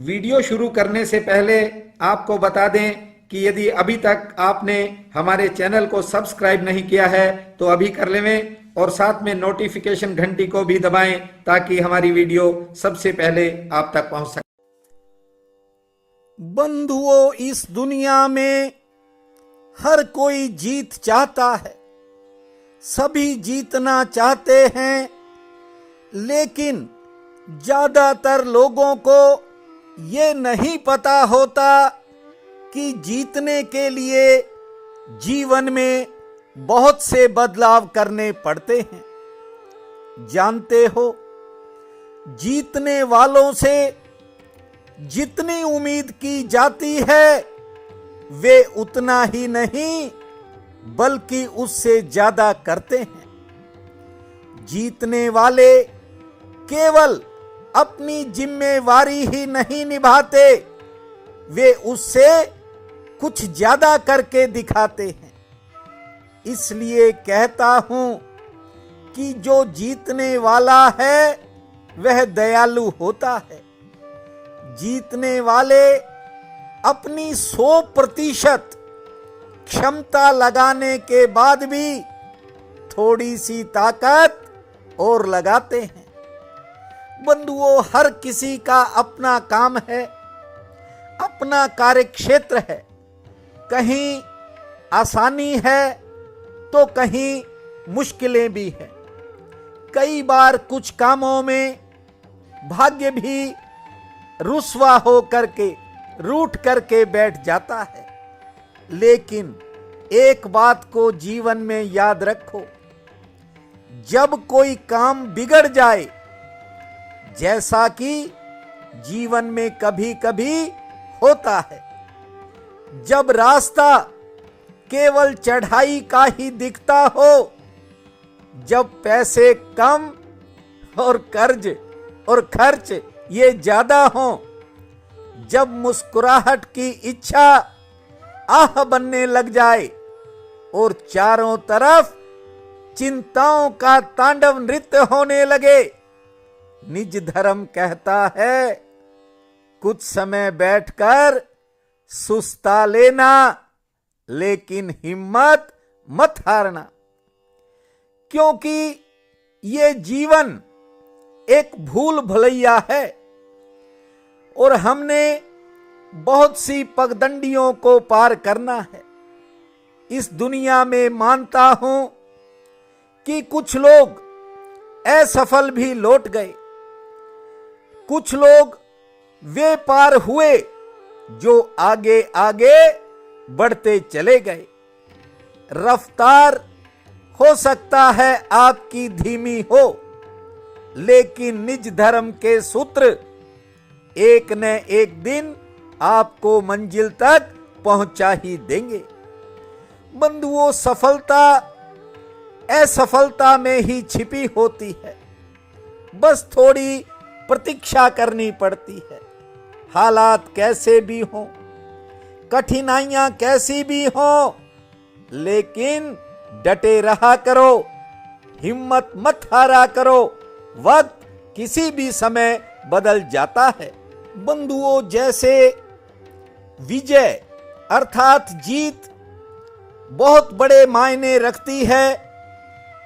Video शुरू करने से पहले आपको बता दें कि यदि अभी तक आपने हमारे चैनल को सब्सक्राइब नहीं किया है तो अभी कर लें और साथ में नोटिफिकेशन घंटी को भी दबाएं ताकि हमारी वीडियो सबसे पहले आप तक पहुंच सके। बंधुओं, इस दुनिया में हर कोई जीत चाहता है, सभी जीतना चाहते हैं, लेकिन ज्यादातर लोगों को ये नहीं पता होता कि जीतने के लिए जीवन में बहुत से बदलाव करने पड़ते हैं। जानते हो, जीतने वालों से जितनी उम्मीद की जाती है वे उतना ही नहीं बल्कि उससे ज्यादा करते हैं। जीतने वाले केवल अपनी जिम्मेवारी ही नहीं निभाते, वे उससे कुछ ज्यादा करके दिखाते हैं। इसलिए कहता हूं कि जो जीतने वाला है वह दयालु होता है। जीतने वाले अपनी 100% क्षमता लगाने के बाद भी थोड़ी सी ताकत और लगाते हैं। बंधुओं, हर किसी का अपना काम है, अपना कार्यक्षेत्र है। कहीं आसानी है तो कहीं मुश्किलें भी हैं। कई बार कुछ कामों में भाग्य भी रुस्वा हो करके रूठ करके बैठ जाता है। लेकिन एक बात को जीवन में याद रखो, जब कोई काम बिगड़ जाए, जैसा कि जीवन में कभी कभी होता है, जब रास्ता केवल चढ़ाई का ही दिखता हो, जब पैसे कम और कर्ज और खर्च ये ज्यादा हो, जब मुस्कुराहट की इच्छा आह बनने लग जाए और चारों तरफ चिंताओं का तांडव नृत्य होने लगे, निज धर्म कहता है कुछ समय बैठकर सुस्ता लेना, लेकिन हिम्मत मत हारना। क्योंकि ये जीवन एक भूल भुलैया है और हमने बहुत सी पगडंडियों को पार करना है। इस दुनिया में मानता हूं कि कुछ लोग असफल भी लौट गए, कुछ लोग वे पार हुए जो आगे आगे बढ़ते चले गए। रफ्तार हो सकता है आपकी धीमी हो, लेकिन निज धर्म के सूत्र एक न एक दिन आपको मंजिल तक पहुंचा ही देंगे। बंधुओं, सफलता असफलता में ही छिपी होती है, बस थोड़ी प्रतीक्षा करनी पड़ती है। हालात कैसे भी हों, कठिनाइयां कैसी भी हों, लेकिन डटे रहा करो, हिम्मत मत हारा करो। वक्त किसी भी समय बदल जाता है। बंधुओं, जैसे विजय अर्थात जीत बहुत बड़े मायने रखती है,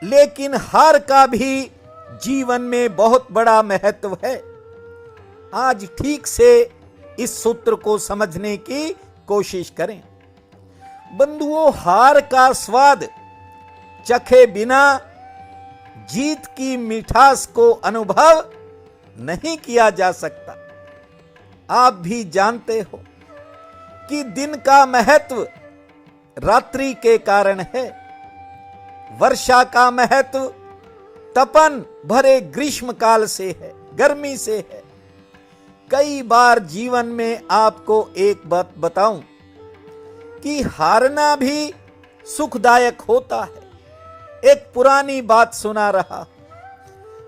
लेकिन हार का भी जीवन में बहुत बड़ा महत्व है। आज ठीक से इस सूत्र को समझने की कोशिश करें। बंधुओं, हार का स्वाद चखे बिना जीत की मिठास को अनुभव नहीं किया जा सकता। आप भी जानते हो कि दिन का महत्व रात्रि के कारण है, वर्षा का महत्व तपन भरे ग्रीष्म काल से है, गर्मी से है। कई बार जीवन में आपको एक बात बताऊं कि हारना भी सुखदायक होता है। एक पुरानी बात सुना रहा।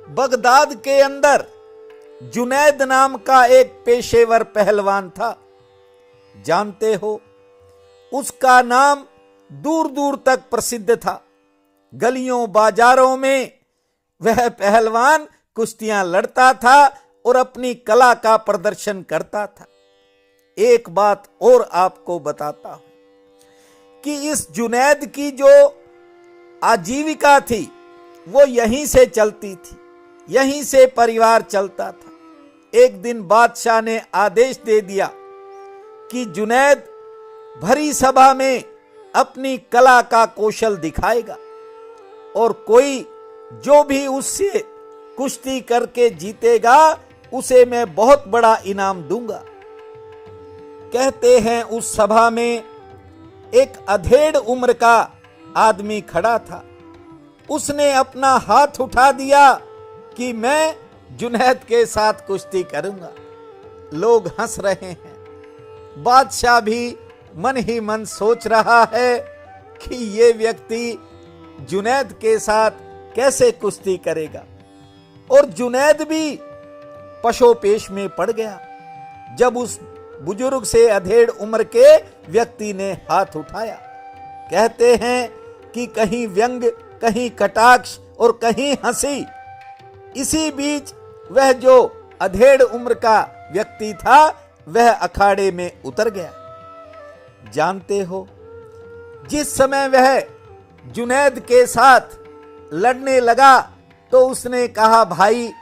बगदाद के अंदर जुनैद नाम का एक पेशेवर पहलवान था। जानते हो, उसका नाम दूर दूर तक प्रसिद्ध था। गलियों बाजारों में वह पहलवान कुश्तियां लड़ता था और अपनी कला का प्रदर्शन करता था। एक बात और आपको बताता हूं कि इस जुनैद की जो आजीविका थी वो यहीं से चलती थी, यहीं से परिवार चलता था। एक दिन बादशाह ने आदेश दे दिया कि जुनैद भरी सभा में अपनी कला का कौशल दिखाएगा और कोई जो भी उससे कुश्ती करके जीतेगा उसे मैं बहुत बड़ा इनाम दूंगा। कहते हैं उस सभा में एक अधेड़ उम्र का आदमी खड़ा था। उसने अपना हाथ उठा दिया कि मैं जुनैद के साथ कुश्ती करूंगा। लोग हंस रहे हैं। बादशाह भी मन ही मन सोच रहा है कि ये व्यक्ति जुनैद के साथ कैसे कुश्ती करेगा। और जुनैद भी पशोपेश में पड़ गया जब उस बुजुर्ग से अधेड़ उम्र के व्यक्ति ने हाथ उठाया। कहते हैं कि कहीं व्यंग, कहीं कटाक्ष और कहीं हंसी। इसी बीच वह जो अधेड़ उम्र का व्यक्ति था वह अखाड़े में उतर गया। जानते हो, जिस समय वह जुनैद के साथ लड़ने लगा तो उसने कहा, भाई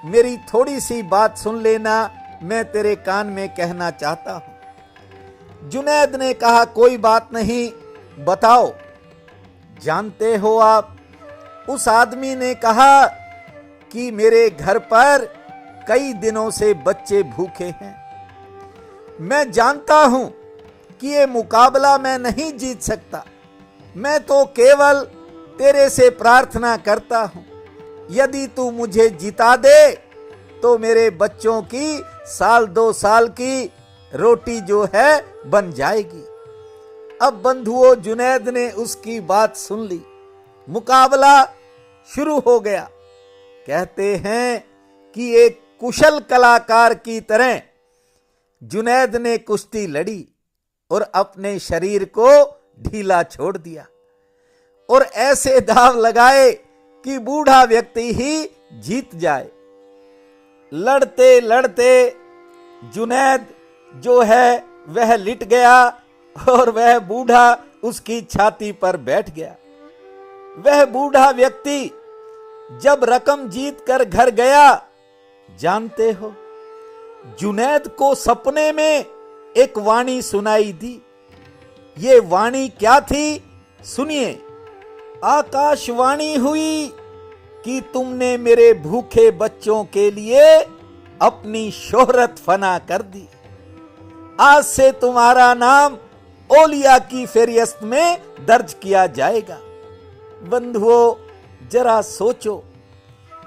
मेरी थोड़ी सी बात सुन लेना, मैं तेरे कान में कहना चाहता हूं। जुनैद ने कहा, कोई बात नहीं, बताओ। जानते हो आप, उस आदमी ने कहा कि मेरे घर पर कई दिनों से बच्चे भूखे हैं। मैं जानता हूं कि ये मुकाबला मैं नहीं जीत सकता। मैं तो केवल तेरे से प्रार्थना करता हूं, यदि तू मुझे जिता दे तो मेरे बच्चों की 1-2 साल की रोटी जो है बन जाएगी। अब बंधुओं, जुनैद ने उसकी बात सुन ली। मुकाबला शुरू हो गया। कहते हैं कि एक कुशल कलाकार की तरह जुनैद ने कुश्ती लड़ी और अपने शरीर को ढीला छोड़ दिया और ऐसे दाव लगाए कि बूढ़ा व्यक्ति ही जीत जाए। लड़ते लड़ते जुनैद जो है वह लिट गया और वह बूढ़ा उसकी छाती पर बैठ गया। वह बूढ़ा व्यक्ति जब रकम जीत कर घर गया, जानते हो, जुनैद को सपने में एक वाणी सुनाई दी। ये वाणी क्या थी, सुनिए। आकाशवाणी हुई कि तुमने मेरे भूखे बच्चों के लिए अपनी शोहरत फना कर दी। आज से तुम्हारा नाम ओलिया की फेरिस्त में दर्ज किया जाएगा। बंधुओं, जरा सोचो।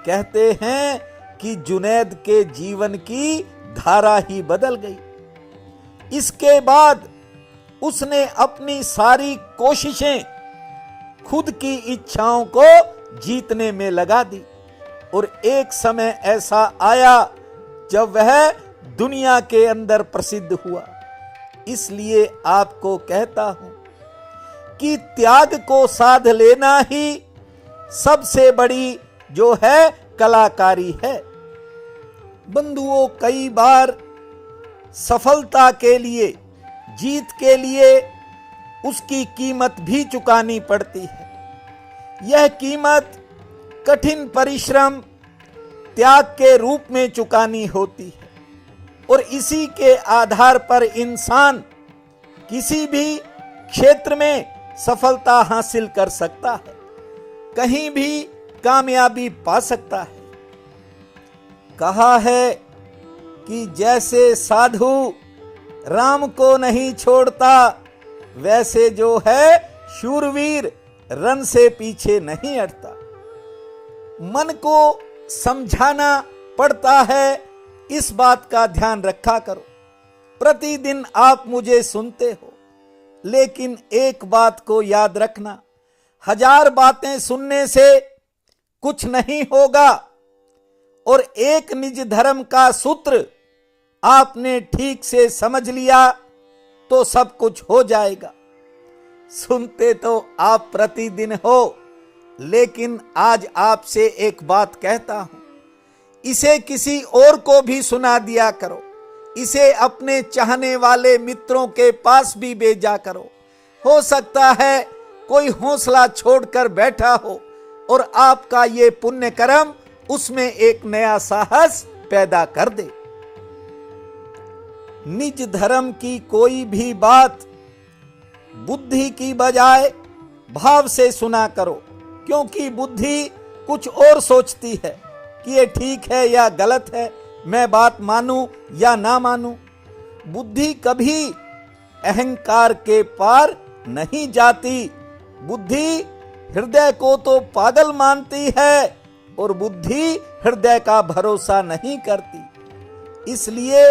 कहते हैं कि जुनैद के जीवन की धारा ही बदल गई। इसके बाद उसने अपनी सारी कोशिशें खुद की इच्छाओं को जीतने में लगा दी और एक समय ऐसा आया जब वह दुनिया के अंदर प्रसिद्ध हुआ। इसलिए आपको कहता हूं कि त्याग को साध लेना ही सबसे बड़ी जो है कलाकारी है। बंधुओं, कई बार सफलता के लिए, जीत के लिए उसकी कीमत भी चुकानी पड़ती है। यह कीमत कठिन परिश्रम, त्याग के रूप में चुकानी होती है और इसी के आधार पर इंसान किसी भी क्षेत्र में सफलता हासिल कर सकता है, कहीं भी कामयाबी पा सकता है। कहा है कि जैसे साधु राम को नहीं छोड़ता, वैसे जो है शूरवीर रण से पीछे नहीं हटता। मन को समझाना पड़ता है, इस बात का ध्यान रखा करो। प्रतिदिन आप मुझे सुनते हो, लेकिन एक बात को याद रखना, 1000 बातें सुनने से कुछ नहीं होगा और एक निज धर्म का सूत्र आपने ठीक से समझ लिया तो सब कुछ हो जाएगा। सुनते तो आप प्रतिदिन हो, लेकिन आज आपसे एक बात कहता हूं, इसे किसी और को भी सुना दिया करो। इसे अपने चाहने वाले मित्रों के पास भी भेजा करो। हो सकता है कोई हौसला छोड़कर बैठा हो और आपका ये पुण्य कर्म उसमें एक नया साहस पैदा कर दे। निज धर्म की कोई भी बात बुद्धि की बजाय भाव से सुना करो, क्योंकि बुद्धि कुछ और सोचती है कि ये ठीक है या गलत है, मैं बात मानूं या ना मानूं। बुद्धि कभी अहंकार के पार नहीं जाती। बुद्धि हृदय को तो पागल मानती है और बुद्धि हृदय का भरोसा नहीं करती। इसलिए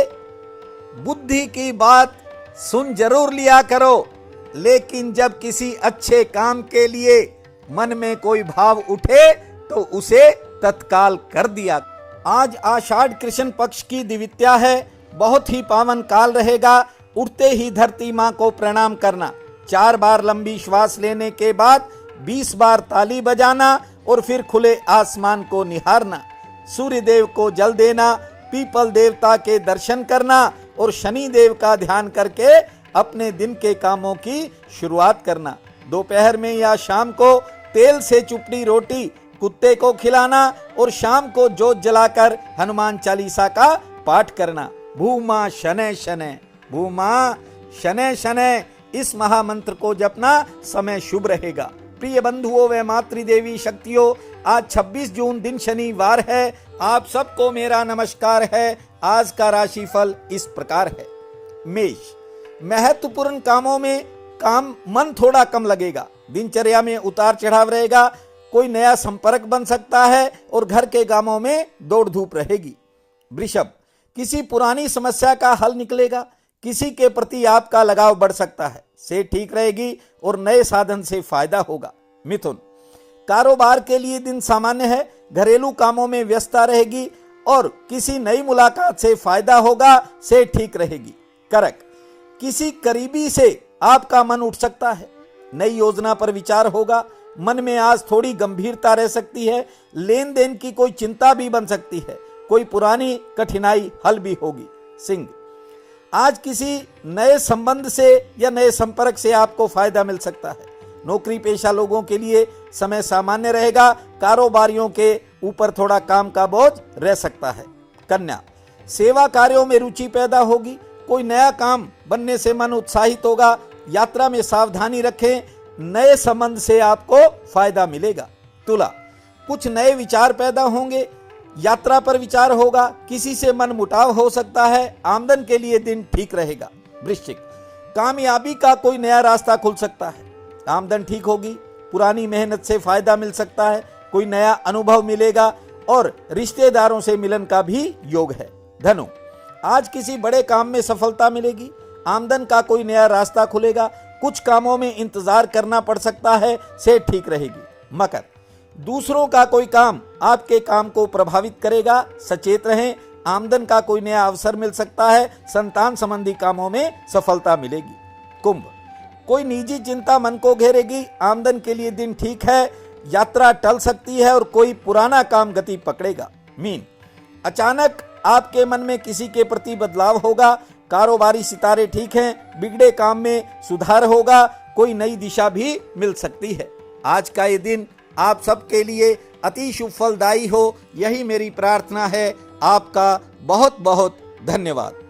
बुद्धि की बात सुन जरूर लिया करो, लेकिन जब किसी अच्छे काम के लिए मन में कोई भाव उठे तो उसे तत्काल कर दिया। आज आषाढ़ कृष्ण पक्ष की द्वितीया है, बहुत ही पावन काल रहेगा। उठते ही धरती माँ को प्रणाम करना, 4 बार लंबी श्वास लेने के बाद 20 बार ताली बजाना और फिर खुले आसमान को निहारना। सूर्य देव को जल देना, पीपल देवता के दर्शन करना और शनि देव का ध्यान करके अपने दिन के कामों की शुरुआत करना। दोपहर में या शाम को तेल से चुपड़ी रोटी कुत्ते को खिलाना और शाम को जोत जलाकर हनुमान चालीसा का पाठ करना। भूमा शनै शनै, भूमा शनै शनै, इस महामंत्र को जपना समय शुभ रहेगा। प्रिय बंधुओं व मातृदेवी शक्तियों, आज 26 जून दिन शनिवार है। आप सबको मेरा नमस्कार है। आज का राशिफल इस प्रकार है। मेष, महत्वपूर्ण कामों में मन थोड़ा कम लगेगा। दिनचर्या में उतार चढ़ाव रहेगा। कोई नया संपर्क बन सकता है और घर के कामों में दौड़ धूप रहेगी। वृषभ, किसी पुरानी समस्या का हल निकलेगा। किसी के प्रति आपका लगाव बढ़ सकता है, से ठीक रहेगी और नए साधन से फायदा होगा। मिथुन, कारोबार के लिए दिन सामान्य है। घरेलू कामों में व्यस्तता रहेगी और किसी नई मुलाकात से फायदा होगा, से ठीक रहेगी। कर्क, किसी करीबी से आपका मन उठ सकता है। नई योजना पर विचार होगा। मन में आज थोड़ी गंभीरता रह सकती है। लेन देन की कोई चिंता भी बन सकती है। कोई पुरानी कठिनाई हल भी होगी। सिंह, आज किसी नए संबंध से या नए संपर्क से आपको फायदा मिल सकता है। नौकरी पेशा लोगों के लिए समय सामान्य रहेगा। कारोबारियों के ऊपर थोड़ा काम का बोझ रह सकता है। कन्या, सेवा कार्यों में रुचि पैदा होगी। कोई नया काम बनने से मन उत्साहित होगा। यात्रा में सावधानी रखें। नए संबंध से आपको फायदा मिलेगा। तुला, कुछ नए विचार पैदा होंगे। यात्रा पर विचार होगा। किसी से मन मुटाव हो सकता है। आमदन के लिए दिन ठीक रहेगा। वृश्चिक, कामयाबी का कोई नया रास्ता खुल सकता है। आमदन ठीक होगी। पुरानी मेहनत से फायदा मिल सकता है। कोई नया अनुभव मिलेगा और रिश्तेदारों से मिलन का भी योग है। धनु, आज किसी बड़े काम में सफलता मिलेगी। आमदन का कोई नया रास्ता खुलेगा। कुछ कामों में इंतजार करना पड़ सकता है, से ठीक रहेगी। मकर, दूसरों का कोई काम आपके काम को प्रभावित करेगा, सचेत रहें। आमदन का कोई नया अवसर मिल सकता है। संतान संबंधी कामों में सफलता मिलेगी। कुंभ, कोई निजी चिंता मन को घेरेगी। आमदन के लिए दिन ठीक है। यात्रा टल सकती है और कोई पुराना काम गति पकड़ेगा। मीन, अचानक आपके मन में किसी के प्रति बदलाव होगा। कारोबारी सितारे ठीक हैं। बिगड़े काम में सुधार होगा। कोई नई दिशा भी मिल सकती है। आज का ये दिन आप सबके लिए अति शुभ फलदायी हो, यही मेरी प्रार्थना है। आपका बहुत बहुत धन्यवाद।